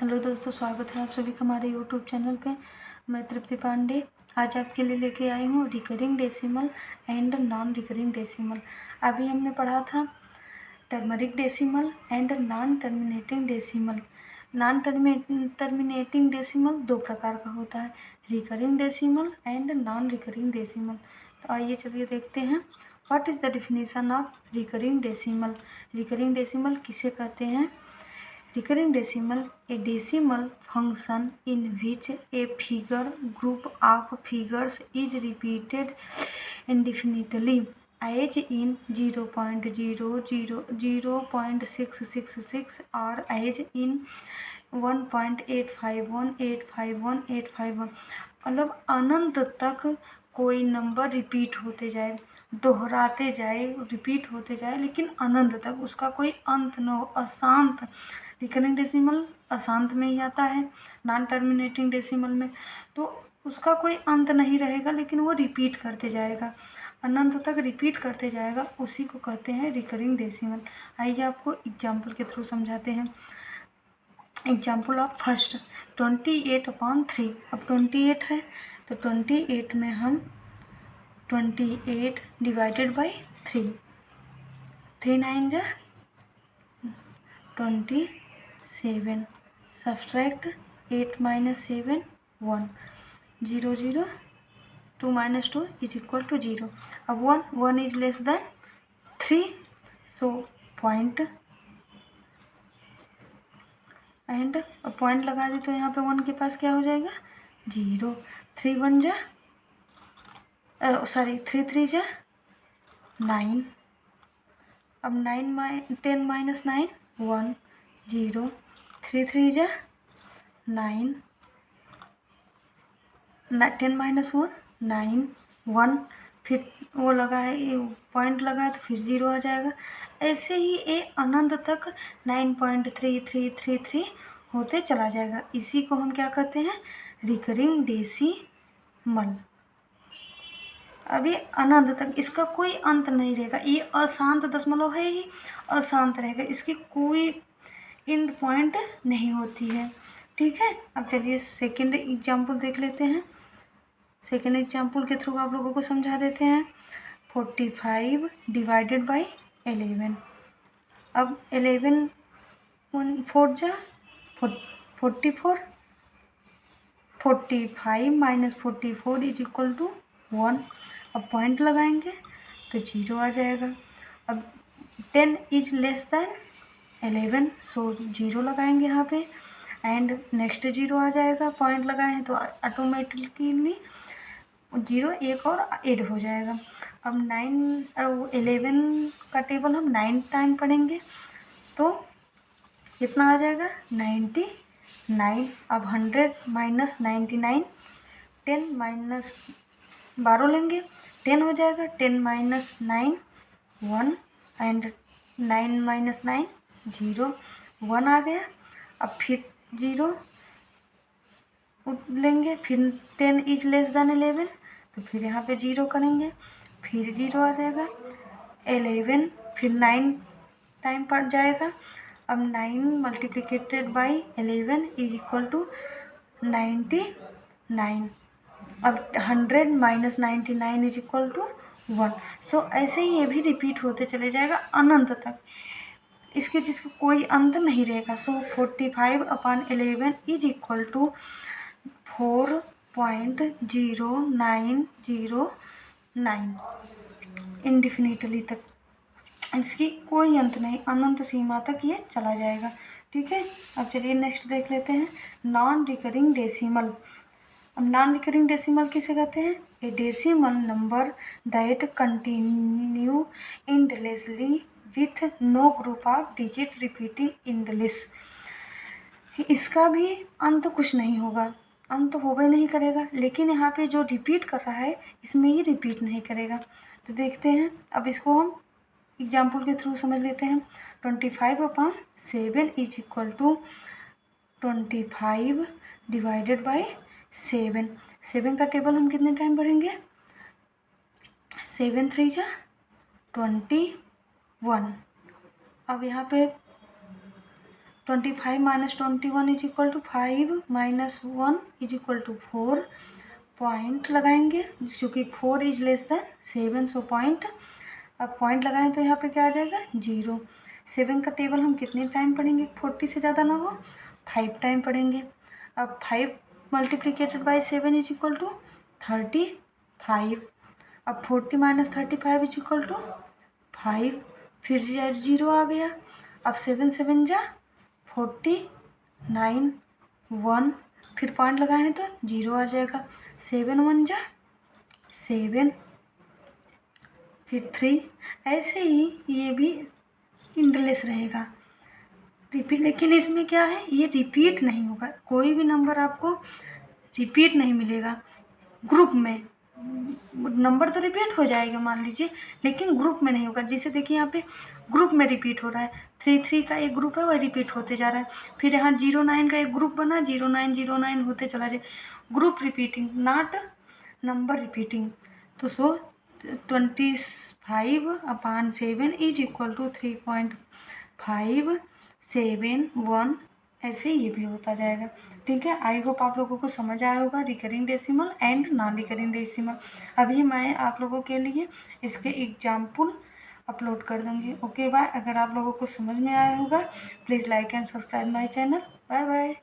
Hello दोस्तों, स्वागत है आप सभी का हमारे यूट्यूब चैनल पे। मैं तृप्ति पांडे आज आपके लिए लेके आई हूँ recurring decimal and non recurring decimal. अभी हमने पढ़ा था turmeric decimal and non terminating decimal. Non terminating decimal दो प्रकार का होता है, recurring decimal and non recurring decimal. तो आइए चलिए देखते हैं what is the definition of recurring decimal. Recurring decimal किसे कहते हैं? Recurring decimal, a decimal function in which a figure group of figures is repeated indefinitely, as in 0.00, 0.666 or as in 1.851, 851, 851। मतलब अनंत तक कोई नंबर रिपीट होते जाए, दोहराते जाए, रिपीट होते जाए, लेकिन अनंत तक उसका कोई अंत न हो, अशांत। रिकरिंग डेसिमल अशांत में ही आता है, नॉन टर्मिनेटिंग डेसिमल में तो उसका कोई अंत नहीं रहेगा, लेकिन वो रिपीट करते जाएगा, अनंत तक रिपीट करते जाएगा, उसी को कहते हैं रिकरिंग डेसिमल। आइए आपको एग्जाम्पल के थ्रू समझाते हैं। Example of first 28/3। अब 28 है तो 28 में हम 28 डिवाइडेड बाई 3, 3 9 जा 27, सब्सट्रैक्ट 8 - 7 1, 0 0, 2 - 2 इज इक्वल टू 0। अब 1 is less then 3, so point and point लगा दी तो यहाँ पे 1 के पास क्या हो जाएगा 0। 3 1 जा 3 3 जा 9। अब 10 - 9 1 0, 3 3 जा 9, 10 - 1 9 1, फिर वो लगा है पॉइंट लगा है तो फिर 0 आ जाएगा। ऐसे ही ये अनंत तक 9.3333 होते चला जाएगा। इसी को हम क्या कहते हैं रिकरिंग डेसिमल। अभी अनंत तक इसका कोई अंत नहीं रहेगा, ये अशांत दशमलव है ही, अशांत रहेगा, इसकी कोई एंड पॉइंट नहीं होती है। ठीक है, अब चलिए सेकेंड एग्जाम्पल देख लेते हैं। सेकेंड एग्जाम्पल के थ्रू आप लोगों को समझा देते हैं। 45 डिवाइडेड बाई 11। अब 11 4 जा 44, 45 - 44 इज इक्वल टू 1। अब पॉइंट लगाएंगे तो 0 आ जाएगा। अब 10 इज लेस दैन 11, सो 0 लगाएंगे यहाँ पे एंड नेक्स्ट 0 आ जाएगा। पॉइंट लगाए हैं तो ऑटोमेटिकली 0 एक और ऐड हो जाएगा। अब 11 का टेबल हम 9 टाइम पढ़ेंगे तो कितना आ जाएगा 99। अब 100 - 99, 10 - 12 लेंगे 10 हो जाएगा। 10 - 9 1 एंड 9 - 9 0, 1 आ गया। अब फिर 0 लेंगे, फिर 10 इज लेस दैन 11 तो फिर यहाँ पे 0 करेंगे, फिर 0 आ जाएगा। 11 फिर 9 टाइम पड़ जाएगा। अब 9 मल्टीप्लिकेटेड बाई 11 इज इक्वल टू 99। अब 100 - 99 इज इक्वल टू 1। सो ऐसे ही ये भी रिपीट होते चले जाएगा अनंत तक, इसके जिसका कोई अंत नहीं रहेगा। सो 45/11 इज इक्वल टू 4.0909 इंडिफिनिटली तक, इसकी कोई अंत नहीं, अनंत सीमा तक ये चला जाएगा। ठीक है, अब चलिए नेक्स्ट देख लेते हैं नॉन रिकरिंग डेसिमल। अब नॉन रिकरिंग डेसिमल किसे कहते हैं? A decimal number that continue endlessly with no group of digit repeating endless. इसका भी अंत कुछ नहीं होगा, अंत होगा नहीं करेगा, लेकिन यहाँ पे जो रिपीट कर रहा है इसमें ये रिपीट नहीं करेगा। तो देखते हैं, अब इसको हम एग्जाम्पल के थ्रू समझ लेते हैं। 25/7 is equal to 25 divided by 7। 7 का टेबल हम कितने टाइम पढ़ेंगे 7 3 जा 21। अब यहाँ पे 25 minus 21 is equal to 5 minus 1 is equal to 4, point लगाएंगे क्योंकि 4 is less than 7, so point. अब पॉइंट लगाएं तो यहाँ पे क्या आ जाएगा 0। 7 का टेबल हम कितने टाइम पढ़ेंगे 40 से ज़्यादा ना हो, 5 टाइम पढ़ेंगे। अब 5 मल्टीप्लिकेटेड बाई 7 इज इक्वल टू 35। अब 40 माइनस 35 इज इक्वल टू 5, फिर 0 आ गया। अब 7 7 जा 49, 1, फिर पॉइंट लगाए हैं तो 0 आ जाएगा। 7 1 जा 7, फिर 3, ऐसे ही ये भी इंडलेस रहेगा रिपीट। लेकिन इसमें क्या है, ये रिपीट नहीं होगा, कोई भी नंबर आपको रिपीट नहीं मिलेगा। ग्रुप में नंबर तो रिपीट हो जाएगा मान लीजिए, लेकिन ग्रुप में नहीं होगा। जैसे देखिए यहाँ पे ग्रुप में रिपीट हो रहा है, 3 3 का एक ग्रुप है वह रिपीट होते जा रहा है। फिर यहाँ 0 9 का एक ग्रुप बना, 0 9 0 9 होते चला जाए। Group repeating not number repeating. तो सो 25/7 इज इक्वल टू 3.571, ऐसे ये भी होता जाएगा। ठीक है, आई होप आप लोगों को समझ आया होगा recurring decimal and non recurring decimal. अभी मैं आप लोगों के लिए इसके एग्जाम्पल अपलोड कर दूँगी। Okay bye. अगर आप लोगों को समझ में आया होगा please like and subscribe my channel. Bye bye.